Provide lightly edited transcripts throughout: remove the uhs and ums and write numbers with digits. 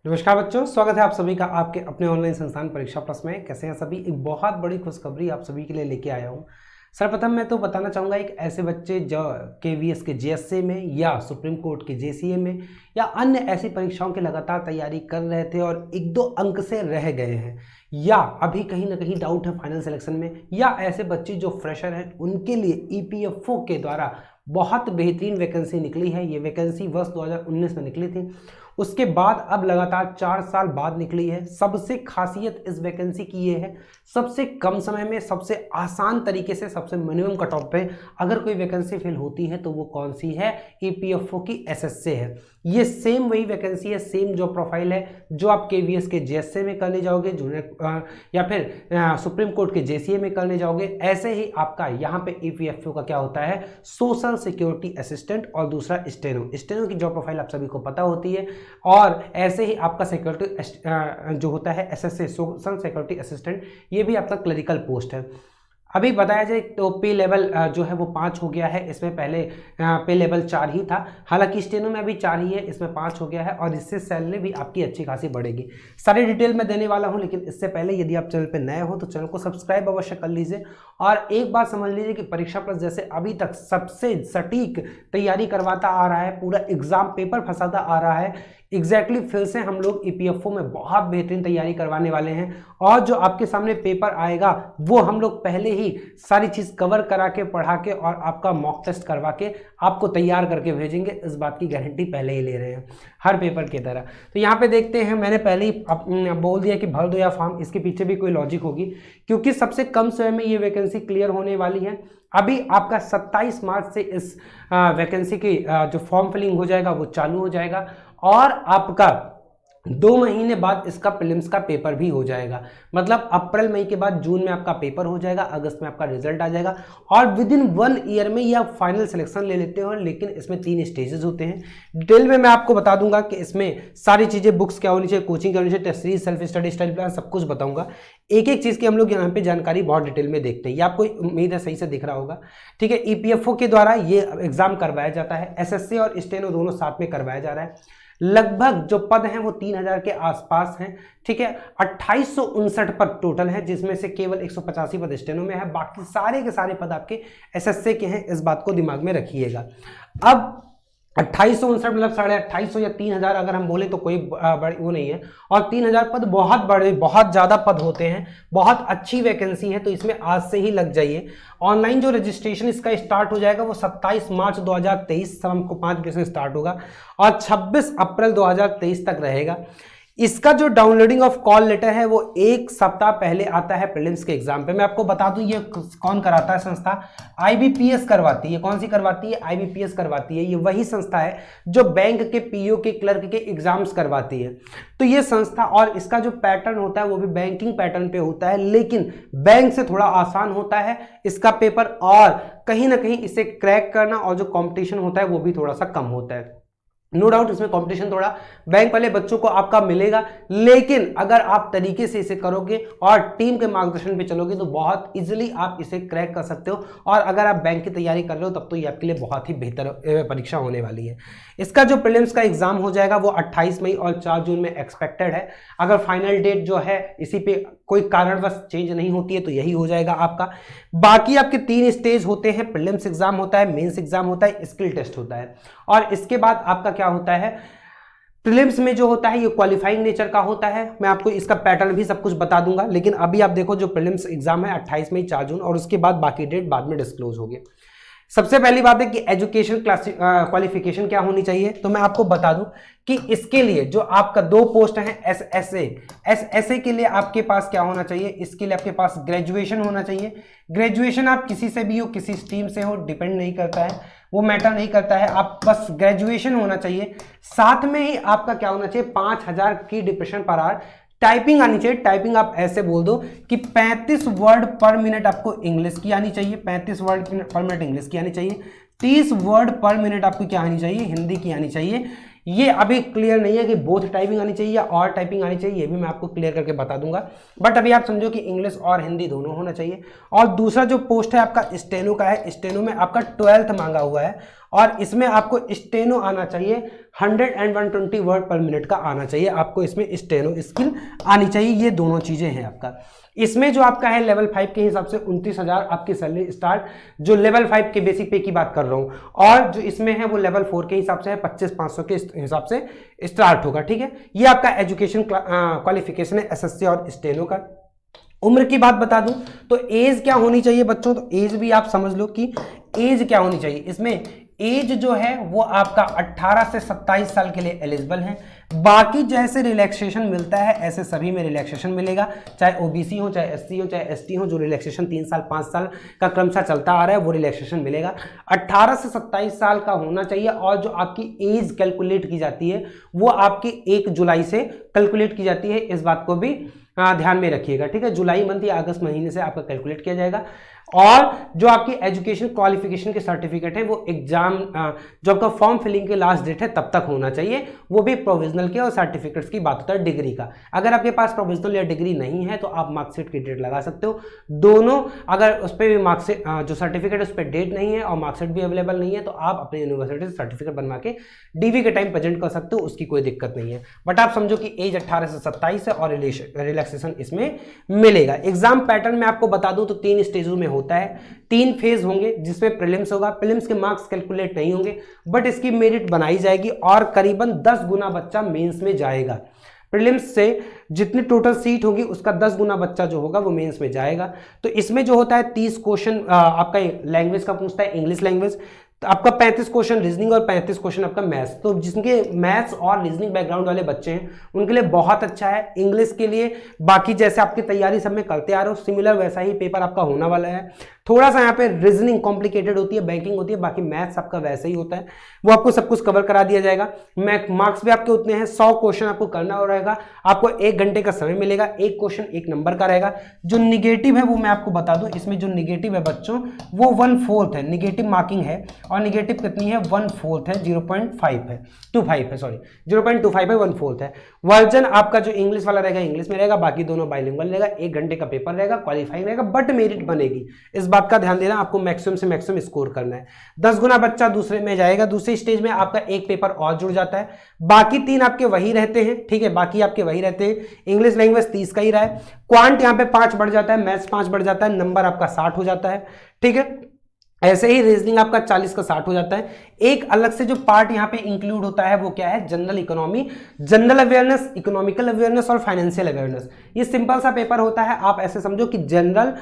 नमस्कार बच्चों, स्वागत है आप सभी का आपके अपने ऑनलाइन संस्थान परीक्षा प्लस में। कैसे हैं सभी? एक बहुत बड़ी खुशखबरी आप सभी के लिए लेके आया हूं। सर्वप्रथम मैं तो बताना चाहूँगा, एक ऐसे बच्चे जो केवीएस के जेएसए में या सुप्रीम कोर्ट के जेसीए में या अन्य ऐसी परीक्षाओं की लगातार तैयारी कर रहे थे और एक दो अंक से रह गए हैं, या अभी कहीं ना कहीं डाउट है फाइनल सिलेक्शन में, या ऐसे बच्चे जो फ्रेशर हैं, उनके लिए ईपीएफओ के द्वारा बहुत बेहतरीन वैकेंसी निकली है। ये वैकेंसी वर्ष 2019 में निकली थी, उसके बाद अब लगातार 4 साल बाद निकली है। सबसे खासियत इस वैकेंसी की ये है, सबसे कम समय में सबसे आसान तरीके से सबसे मिनिमम कट ऑफ पे अगर कोई वैकेंसी फिल होती है तो वो कौन सी है? ईपीएफओ की एसएसए है। ये सेम वही वैकेंसी है, सेम जो प्रोफाइल है जो आप केवीएस के जेएसए में करने जाओगे, जूनियर या फिर सुप्रीम कोर्ट के जेसीए में करने जाओगे, ऐसे ही आपका यहाँ पे ईपीएफओ का क्या होता है? सोशल सिक्योरिटी असिस्टेंट, और दूसरा स्टेनो की जॉब प्रोफाइल आप सभी को पता होती है। और ऐसे ही आपका सिक्योरिटी जो होता है एसएसए, सोशल सिक्योरिटी असिस्टेंट, ये भी आपका क्लरिकल पोस्ट है। अभी बताया जाए तो पे लेवल जो है वो 5 हो गया है। इसमें पहले पे लेवल 4 ही था, हालांकि स्टेनो में अभी 4 ही है, इसमें 5 हो गया है और इससे सैलरी भी आपकी अच्छी खासी बढ़ेगी। सारी डिटेल मैं देने वाला हूं, लेकिन इससे पहले यदि आप चैनल पे नए हो तो चैनल को सब्सक्राइब अवश्य कर लीजिए। और एक बात समझ लीजिए कि परीक्षा प्लस जैसे अभी तक सबसे सटीक तैयारी करवाता आ रहा है, पूरा एग्जाम पेपर फंसाता आ रहा है, एग्जैक्टली फिर से हम लोग ईपीएफओ में बहुत बेहतरीन तैयारी करवाने वाले हैं। और जो आपके सामने पेपर आएगा वो हम लोग पहले ही सारी चीज कवर करा के, पढ़ा के और आपका मॉक टेस्ट करवा के आपको तैयार करके भेजेंगे। इस बात की गारंटी पहले ही ले रहे हैं, हर पेपर की तरह। तो यहाँ पे देखते हैं, मैंने पहले ही बोल दिया कि भर दो या फॉर्म, इसके पीछे भी कोई लॉजिक होगी, क्योंकि सबसे कम समय में ये वैकेंसी क्लियर होने वाली है। अभी आपका 27 मार्च से इस वैकेंसी की जो फॉर्म फिलिंग हो जाएगा वो चालू हो जाएगा, और आपका 2 महीने बाद इसका प्रीलिम्स का पेपर भी हो जाएगा। मतलब अप्रैल मई के बाद जून में आपका पेपर हो जाएगा, अगस्त में आपका रिजल्ट आ जाएगा, और विद इन 1 ईयर में ये आप फाइनल सिलेक्शन ले लेते हो। लेकिन इसमें 3 स्टेजेस होते हैं। डिटेल में मैं आपको बता दूंगा कि इसमें सारी चीजें, बुक्स क्या होनी चाहिए, कोचिंग क्या होनी चाहिए, test series, self study, study plan, सब कुछ बताऊंगा। एक एक चीज की हम लोग यहाँ पे जानकारी बहुत डिटेल में देखते हैं। ये आपको उम्मीद है सही से दिख रहा होगा, ठीक है। ईपीएफओ के द्वारा ये एग्जाम करवाया जाता है, एसएससी और स्टेनो दोनों साथ में करवाया जा रहा है। लगभग जो पद हैं वो 3000 के आसपास हैं, ठीक है। 2859 पद टोटल है, जिसमें से केवल 185 पद स्टेनो में है, बाकी सारे के सारे पद आपके एसएससी के हैं। इस बात को दिमाग में रखिएगा। अब 2859 मतलब 2850 या 3000 अगर हम बोले तो कोई बड़ी वो नहीं है, और 3000 पद बहुत बड़े, बहुत ज्यादा पद होते हैं, बहुत अच्छी वैकेंसी है। तो इसमें आज से ही लग जाइए। ऑनलाइन जो रजिस्ट्रेशन इसका स्टार्ट हो जाएगा वो 27 मार्च 2023 शाम को 5 बजे से स्टार्ट होगा और 26 अप्रैल 2023 तक रहेगा। इसका जो डाउनलोडिंग ऑफ कॉल लेटर है वो 1 सप्ताह पहले आता है प्रीलिम्स के एग्जाम पे। मैं आपको बता दूं ये कौन कराता है संस्था? आईबीपीएस करवाती है। कौन सी करवाती है? आईबीपीएस करवाती है। ये वही संस्था है जो बैंक के पीओ के, क्लर्क के एग्जाम्स करवाती है। तो ये संस्था, और इसका जो पैटर्न होता है वो भी बैंकिंग पैटर्न पे होता है, लेकिन बैंक से थोड़ा आसान होता है इसका पेपर, और कहीं ना कहीं इसे क्रैक करना और जो कॉम्पिटिशन होता है वो भी थोड़ा सा कम होता है। नो डाउट इसमें कंपटीशन थोड़ा बैंक वाले बच्चों को आपका मिलेगा, लेकिन अगर आप तरीके से इसे करोगे और टीम के मार्गदर्शन पे चलोगे तो बहुत इजीली आप इसे क्रैक कर सकते हो। और अगर आप बैंक की तैयारी कर रहे हो तब तो ये आपके लिए बहुत ही बेहतर परीक्षा होने वाली है। इसका जो प्रीलिम्स का एग्जाम हो जाएगा वो 28 मई और 4 जून में एक्सपेक्टेड है। अगर फाइनल डेट जो है इसी पे कोई कारणवश चेंज नहीं होती है तो यही हो जाएगा आपका। बाकी आपके 3 स्टेज होते हैं, प्रीलिम्स एग्जाम होता है, मेंस एग्जाम होता है, स्किल टेस्ट होता है, और इसके बाद आपका क्या होता है? प्रीलिम्स में जो होता है ये क्वालिफाइंग नेचर का होता है। मैं आपको इसका पैटर्न भी सब कुछ बता दूंगा, लेकिन अभी आप देखो जो प्रीलिम्स एग्जाम है 28 मई 4 जून, और उसके बाद बाकी डेट बाद में डिस्क्लोज होगी। सबसे पहली बात है कि एजुकेशन क्वालिफिकेशन क्या होनी चाहिए, तो मैं आपको बता दूं कि इसके लिए जो आपका 2 पोस्ट हैं एसएसए के लिए आपके पास क्या होना चाहिए? इसके लिए आपके पास ग्रेजुएशन होना चाहिए। ग्रेजुएशन आप किसी से भी हो, किसी स्ट्रीम से हो, डिपेंड नहीं करता है, वो मैटर नहीं करता है, आप बस ग्रेजुएशन होना चाहिए। साथ में ही आपका क्या होना चाहिए? 5000 की डिप्रेशन पर आवर टाइपिंग आनी चाहिए। टाइपिंग आप ऐसे बोल दो कि 35 वर्ड पर मिनट आपको इंग्लिश की आनी चाहिए, 35 वर्ड पर मिनट इंग्लिश की आनी चाहिए, 30 वर्ड पर मिनट आपको क्या आनी चाहिए? हिंदी की आनी चाहिए। ये अभी क्लियर नहीं है कि बोथ टाइपिंग आनी चाहिए या और टाइपिंग आनी चाहिए, ये भी मैं आपको क्लियर करके बता दूंगा, बट अभी आप समझो कि इंग्लिश और हिंदी दोनों होना चाहिए। और दूसरा जो पोस्ट है आपका स्टेनो का है, स्टेनो में आपका 12th मांगा हुआ है और इसमें आपको स्टेनो आना चाहिए, 100 and 120 वर्ड पर मिनट का आना चाहिए, आपको इसमें स्टेनो स्किल आनी चाहिए। ये दोनों चीजें हैं आपका। इसमें जो आपका है लेवल 5 के हिसाब से 29,000 आपकी सैलरी स्टार्ट, जो लेवल 5 के बेसिक पे की बात कर रहा हूं, और जो इसमें है वो लेवल 4 के हिसाब से है, 25,500 के हिसाब से स्टार्ट होगा। ठीक है, ये आपका एजुकेशन क्वालिफिकेशन है एसएससी और स्टेनो का। उम्र की बात बता दूं तो एज क्या होनी चाहिए बच्चों, तो एज भी आप समझ लो कि एज क्या होनी चाहिए। इसमें एज जो है वो आपका 18 से 27 साल के लिए एलिजिबल है। बाकी जैसे रिलैक्सेशन मिलता है ऐसे सभी में रिलैक्सेशन मिलेगा, चाहे ओबीसी हो, चाहे एससी हो, चाहे एसटी हो। जो रिलैक्सेशन 3 साल 5 साल का क्रमशः चलता आ रहा है वो रिलैक्सेशन मिलेगा। 18 से 27 साल का होना चाहिए। और जो आपकी एज कैलकुलेट की जाती है वो आपकी 1 जुलाई से कैलकुलेट की जाती है, इस बात को भी ध्यान में रखिएगा। ठीक है, जुलाई मंथ या अगस्त महीने से आपका कैलकुलेट किया जाएगा। और जो आपकी एजुकेशन क्वालिफिकेशन के सर्टिफिकेट है वो एग्जाम जो आपका फॉर्म फिलिंग के लास्ट डेट है तब तक होना चाहिए, वो भी प्रोविजनल के और सर्टिफिकेट्स की बात होता है डिग्री का। अगर आपके पास प्रोविजनल या डिग्री नहीं है तो आप मार्कशीट की डेट लगा सकते हो। दोनों अगर उस पर भी मार्कशीट जो सर्टिफिकेट है उस पर डेट नहीं है और मार्कशीट भी अवेलेबल नहीं है तो आप अपने यूनिवर्सिटी से सर्टिफिकेट बनवा के डीवी के टाइम प्रेजेंट कर सकते हो, उसकी कोई दिक्कत नहीं है। बट आप समझो कि एज 18 से 27 है और रिलैक्सेशन इसमें मिलेगा। एग्जाम पैटर्न में आपको बता दूं तो 3 स्टेजों में होता है, 3 फेज होंगे जिसमें प्रीलिम्स होगा। प्रीलिम्स के मार्क्स कैलकुलेट नहीं होंगे बट इसकी मेरिट बनाई जाएगी और करीबन 10 गुना बच्चा मेंस में जाएगा। प्रीलिम्स से जितनी टोटल सीट होगी उसका 10 गुना बच्चा जो होगा वो मेंस में जाएगा। तो इसमें जो होता है 30 क्वेश्चन आपका लैंग्वेज का पूछता है, इंग्लिश लैंग्वेज। तो आपका 35 क्वेश्चन रीजनिंग और 35 क्वेश्चन आपका मैथ्स। तो जिनके मैथ्स और रीजनिंग बैकग्राउंड वाले बच्चे हैं उनके लिए बहुत अच्छा है। इंग्लिश के लिए बाकी जैसे आपकी तैयारी सब में करते आ रहे हो सिमिलर वैसा ही पेपर आपका होने वाला है। थोड़ा सा यहाँ पे रीजनिंग कॉम्प्लिकेटेड होती है, बैंकिंग होती है, बाकी मैथ्स आपका वैसे ही होता है, वो आपको सब कुछ कवर करा दिया जाएगा। मार्क्स भी आपके उतने हैं, 100 क्वेश्चन आपको करना हो रहेगा, आपको 1 घंटे का समय मिलेगा, 1 क्वेश्चन 1 नंबर का रहेगा। जो निगेटिव है वो मैं आपको बता दूं, इसमें जो निगेटिव है बच्चों वो 1/4 है, निगेटिव मार्किंग है। और निगेटिव कितनी है, 1/4 है, 0.5 है, 25 है, सॉरी 0.25 है, 1/4 है। वर्जन आपका जो इंग्लिश वाला रहेगा इंग्लिश में रहेगा, बाकी दोनों बाइलिंगुअल रहेगा। 1 घंटे का पेपर रहेगा, क्वालिफाइंग रहेगा, बट मेरिट बनेगी, इस बात का ध्यान देना। आपको मैक्सिमम से मैक्सिमम स्कोर करना है। 10 गुना बच्चा दूसरे में जाएगा, दूसरे स्टेज में आपका 1 पेपर और जुड़ जाता है, बाकी 3 आपके वही रहते हैं। ठीक है, बाकी आपके वही रहते हैं। इंग्लिश लैंग्वेज 30 का ही रहा है, क्वांट यहाँ पे 5 बढ़ जाता है, मैथ्स 5 बढ़ जाता है, नंबर आपका 60 हो जाता है। ठीक है, ऐसे ही रीजनिंग आपका 40 का 60 हो जाता है। एक अलग से जो पार्ट यहाँ पे इंक्लूड होता है वो क्या है, general economy, general awareness, economical awareness और फाइनेंशियल अवेयरनेस। ये सिंपल सा पेपर होता है। आप ऐसे समझो कि जनरल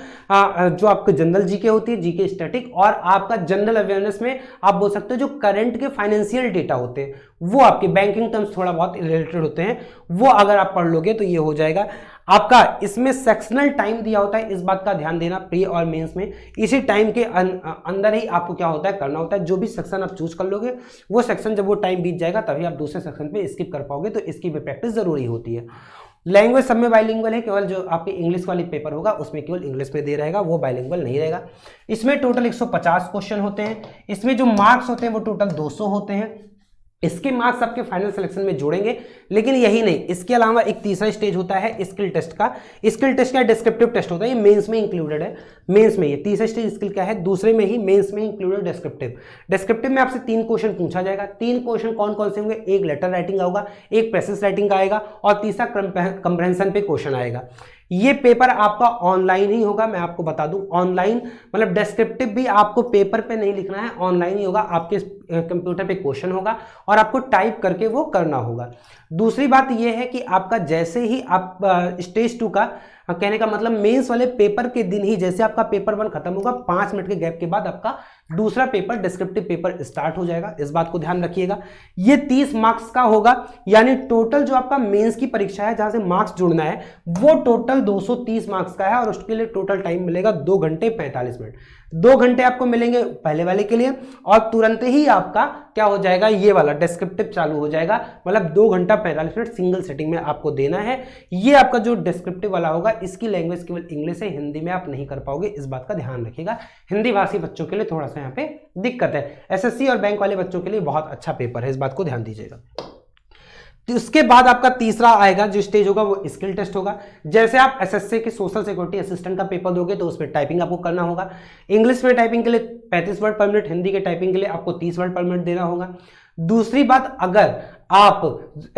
जो आपको जनरल जीके होती है, जीके स्टैटिक, और आपका जनरल अवेयरनेस में आप बोल सकते हो जो करंट के फाइनेंशियल डेटा होते हैं वो आपके बैंकिंग टर्म्स थोड़ा बहुत रिलेटेड होते हैं, वो अगर आप पढ़ लोगे तो ये हो जाएगा आपका। इसमें सेक्शनल टाइम दिया होता है, इस बात का ध्यान देना, प्री और मेंस में इसी टाइम के अंदर ही आपको क्या होता है करना होता है। जो भी सेक्शन आप चूज कर लोगे वो सेक्शन जब वो टाइम बीत जाएगा तभी आप दूसरे सेक्शन पे स्किप कर पाओगे, तो इसकी भी प्रैक्टिस जरूरी होती है। लैंग्वेज सब में बाइलिंगुअल है, केवल जो आपके इंग्लिश वाली पेपर होगा उसमें केवल इंग्लिश में दे रहेगा, वो बाइलिंगुअल नहीं रहेगा। इसमें टोटल 150 क्वेश्चन होते हैं। इसमें जो मार्क्स होते हैं वो टोटल 200 होते हैं। इसके मार्क्स आपके फाइनल सिलेक्शन में जोड़ेंगे, लेकिन यही नहीं, इसके अलावा एक तीसरा स्टेज होता है स्किल टेस्ट का। स्किल टेस्ट का डिस्क्रिप्टिव टेस्ट होता है, ये मेंस में इंक्लूडेड है। मेंस में ये तीसरा स्टेज स्किल का है, दूसरे में ही मेंस में इंक्लूडेड डिस्क्रिप्टिव। डिस्क्रिप्टिव में आपसे 3 क्वेश्चन पूछा जाएगा। 3 क्वेश्चन कौन कौन से होंगे, एक लेटर राइटिंग का होगा, एक प्रेसेस राइटिंग का आएगा और तीसरा कंप्रेहेंशन पे क्वेश्चन आएगा। ये पेपर आपका ऑनलाइन ही होगा, मैं आपको बता दूं। ऑनलाइन मतलब डिस्क्रिप्टिव भी आपको पेपर पे नहीं लिखना है, ऑनलाइन ही होगा। आपके कंप्यूटर पे क्वेश्चन होगा और आपको टाइप करके वो करना होगा। दूसरी बात ये है कि आपका जैसे ही आप स्टेज 2 का कहने का मतलब मेंस वाले पेपर के दिन ही जैसे आपका पेपर 1 खत्म होगा, 5 मिनट के गैप के बाद आपका दूसरा पेपर डिस्क्रिप्टिव पेपर स्टार्ट हो जाएगा, इस बात को ध्यान रखिएगा। ये 30 मार्क्स का होगा, यानी टोटल जो आपका मेंस की परीक्षा है जहां से मार्क्स जुड़ना है वो टोटल 230 मार्क्स का है और उसके लिए टोटल टाइम मिलेगा 2 घंटे 45 मिनट। 2 घंटे आपको मिलेंगे पहले वाले के लिए और तुरंत ही आपका क्या हो जाएगा, ये वाला डिस्क्रिप्टिव चालू हो जाएगा। मतलब 2 घंटा 45 मिनट सिंगल सेटिंग में आपको देना है। ये आपका जो डिस्क्रिप्टिव वाला होगा इसकी लैंग्वेज केवल इंग्लिश है, हिंदी में आप नहीं कर पाओगे, इस बात का ध्यान रखिएगा। हिंदी भाषी बच्चों के लिए थोड़ा सा यहाँ पे दिक्कत है। एसएससी और बैंक वाले बच्चों के लिए बहुत अच्छा पेपर है, इस बात को ध्यान दीजिएगा। तो उसके बाद आपका तीसरा आएगा जो स्टेज होगा वो स्किल टेस्ट होगा। जैसे आप एसएससी के सोशल सिक्योरिटी असिस्टेंट का पेपर दोगे तो उसमें टाइपिंग आपको करना होगा। इंग्लिश में टाइपिंग के लिए 35 वर्ड पर मिनट, हिंदी के टाइपिंग के लिए आपको 30 वर्ड पर मिनट देना होगा। दूसरी बात, अगर आप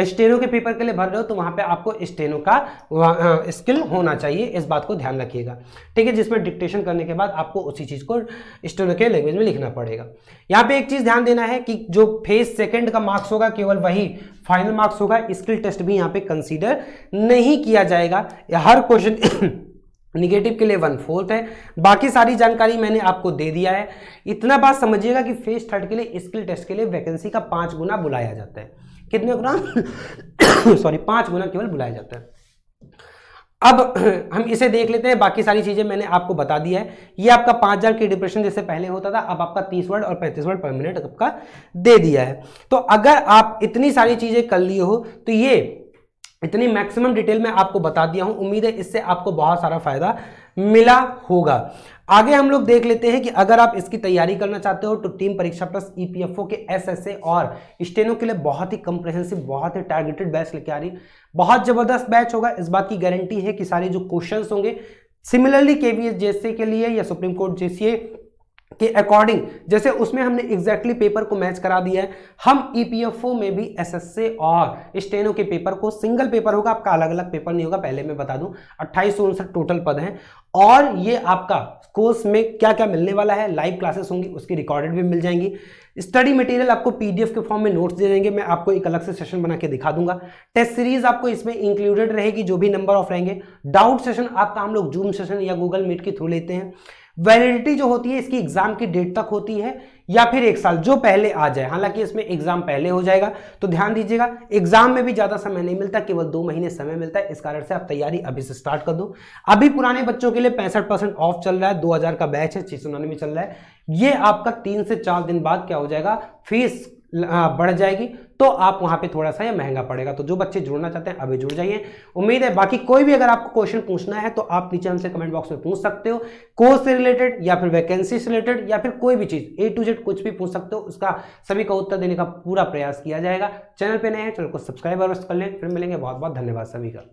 स्टेनो के पेपर के लिए भर रहे हो तो वहां पे आपको स्टेनो का स्किल होना चाहिए, इस बात को ध्यान रखिएगा, ठीक है, जिसमें डिक्टेशन करने के बाद आपको उसी चीज को स्टेनो के लैंग्वेज में लिखना पड़ेगा। यहाँ पे एक चीज ध्यान देना है कि जो फेज सेकंड का मार्क्स होगा केवल वही फाइनल मार्क्स होगा, स्किल टेस्ट भी यहाँ पे कंसीडर नहीं किया जाएगा। हर क्वेश्चन निगेटिव के लिए 1/4 है। बाकी सारी जानकारी मैंने आपको दे दिया है। इतना बात समझिएगा कि फेज थर्ड के लिए स्किल टेस्ट के लिए वैकेंसी का 5 गुना बुलाया जाता है। कितने गुना? सॉरी, 5 गुना केवल बुलाया जाता है। अब हम इसे देख लेते हैं। बाकी सारी चीजें मैंने आपको बता दिया है। ये आपका 5000 की डिप्रेशन जैसे पहले होता था, अब आपका 30 वर्ड और 35 वर्ड पर मिनट आपका दे दिया है। तो अगर आप इतनी सारी चीजें कर लिए हो तो ये इतनी मैक्सिमम डिटेल में आपको बता दिया हूं। उम्मीद है इससे आपको बहुत सारा फायदा मिला होगा। आगे हम लोग देख लेते हैं कि अगर आप इसकी तैयारी करना चाहते हो तो टीम परीक्षा प्लस ईपीएफओ के एसएसए और स्टेनो के लिए बहुत ही कंप्रिहेंसिव, बहुत ही टारगेटेड बैच लेके आ रही। बहुत जबरदस्त बैच होगा, इस बात की गारंटी है कि सारे जो क्वेश्चंस होंगे सिमिलरली केवीएस जेएसए के लिए या सुप्रीम कोर्ट जेसीए के अकॉर्डिंग, जैसे उसमें हमने एग्जैक्टली पेपर को मैच करा दिया है, हम ईपीएफओ में भी एसएसए और स्टेनो के पेपर को, सिंगल पेपर होगा आपका, अलग अलग पेपर नहीं होगा, पहले मैं बता दूं 2859 टोटल पद हैं। और ये आपका कोर्स में क्या क्या मिलने वाला है, लाइव क्लासेस होंगी, उसकी रिकॉर्डेड भी मिल जाएंगी। स्टडी मटेरियल आपको पीडीएफ के फॉर्म में नोट्स दे देंगे, मैं आपको एक अलग से सेशन बना के दिखा दूंगा। टेस्ट सीरीज आपको इसमें इंक्लूडेड रहेगी, जो भी नंबर ऑफ रहेंगे। डाउट सेशन आपका हम लोग जूम सेशन या गूगल मीट के थ्रू लेते हैं। वैलिडिटी जो होती है इसकी एग्जाम की डेट तक होती है या फिर 1 साल, जो पहले आ जाए। हालांकि इसमें एग्जाम पहले हो जाएगा, तो ध्यान दीजिएगा एग्जाम में भी ज्यादा समय नहीं मिलता, केवल 2 महीने समय मिलता है। इस कारण से आप तैयारी अभी से स्टार्ट कर दो। अभी पुराने बच्चों के लिए 65% ऑफ चल रहा है, 2000 का बैच है, 699 चल रहा है। ये आपका 3 से 4 दिन बाद क्या हो जाएगा, फीस बढ़ जाएगी, तो आप वहां पे थोड़ा सा ये महंगा पड़ेगा। तो जो बच्चे जुड़ना चाहते हैं अभी जुड़ जाइए। उम्मीद है बाकी कोई भी अगर आपको क्वेश्चन पूछना है तो आप नीचे हमसे कमेंट बॉक्स में पूछ सकते हो, कोर्स से रिलेटेड या फिर वैकेंसी से रिलेटेड या फिर कोई भी चीज A to Z कुछ भी पूछ सकते हो, उसका सभी का उत्तर देने का पूरा प्रयास किया जाएगा। चैनल पे नए हैं, चैनल को सब्सक्राइब अवश्य कर लें। फिर मिलेंगे, बहुत बहुत धन्यवाद सभी का।